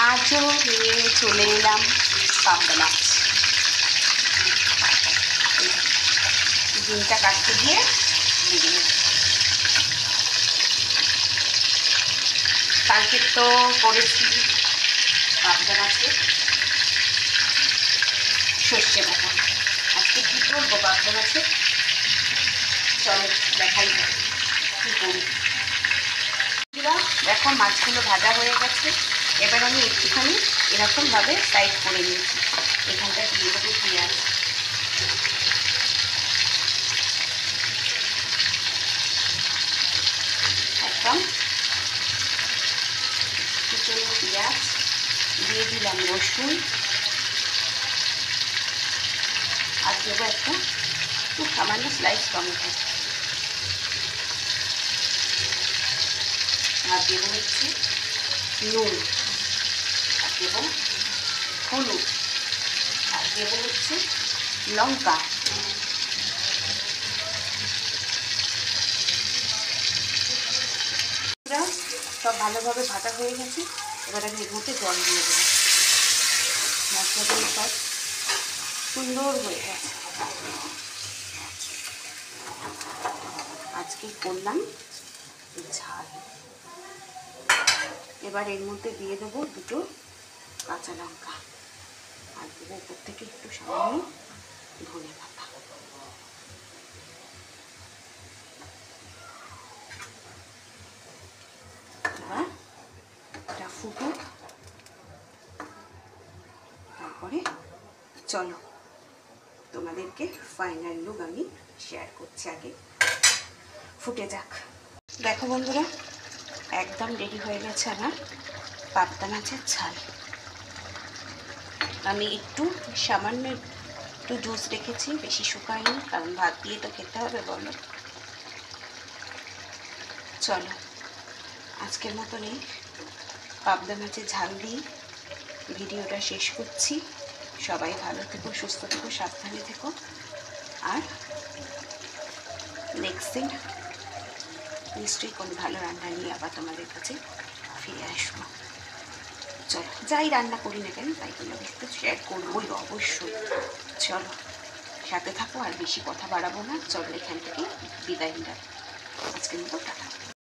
আজও নিয়ে চলে এলাম পাবদা মাছ। ডিমটা কাটতে দিয়ে দিয়ে কালকে তো করেছি পাবদা মাছের সর্ষে বাটা। আজকে কী করবো পাবদা মাছের, চলো দেখাই কী করি। দেখো মাছগুলো ভাজা হয়ে গেছে। এবার আমি একটুখানি এরকমভাবে সাইড করে নিয়েছি। এখানটা দিয়ে দেবো পেঁয়াজ, একদম কুচনো পেঁয়াজ দিয়ে দিলাম, রসুন আর দেবো একটা খুব সামান্য স্লাইস টমেটো, আর দেবো হচ্ছে নুন, আর দেবো হলুদ, আর দেবো হচ্ছে লঙ্কা। সব ভালোভাবে ভাজা হয়ে গেছে। এবার আমি এর মধ্যে জল দিয়ে দেবো। মশলাগুলো সব সুন্দর হয়ে গেছে। আজকে করলাম ঝাল। এবার এর মধ্যে দিয়ে দেবো দুটো কাঁচা লঙ্কা, আর দেবো উপর থেকে একটু সামান্য ধনে পাতা। এবার এটা ফুটুক, তারপরে চলো তোমাদেরকে ফাইনাল লুক আমি শেয়ার করছি। আগে ফুটে যাক। দেখো বন্ধুরা, একদম রেডি হয়ে গেছে আমার পাবদা মাছের ঝাল। আমি একটু সামান্য একটু জুস রেখেছি, বেশি শুকায়নি, কারণ ভাত দিয়ে তো খেতে হবে বলো। চলো আজকের মতন এই পাবদা মাছের ঝাল দিয়ে ভিডিওটা শেষ করছি। সবাই ভালো থেকো, সুস্থ থেকো, সাবধানে থেকো। আর নেক্সট দিন নিশ্চয়ই কোনো ভালো রান্না নিয়ে আবার তোমাদের কাছে ফিরে আসবো। চলো, যাই রান্না করি না কেন তাই তোমাদের সাথে শেয়ার করবোই অবশ্যই। চলো সাথে থাকো, আর বেশি কথা বাড়াবো না। চলো এখান থেকে বিদায় নিলাম আজকের মতো, টাটা।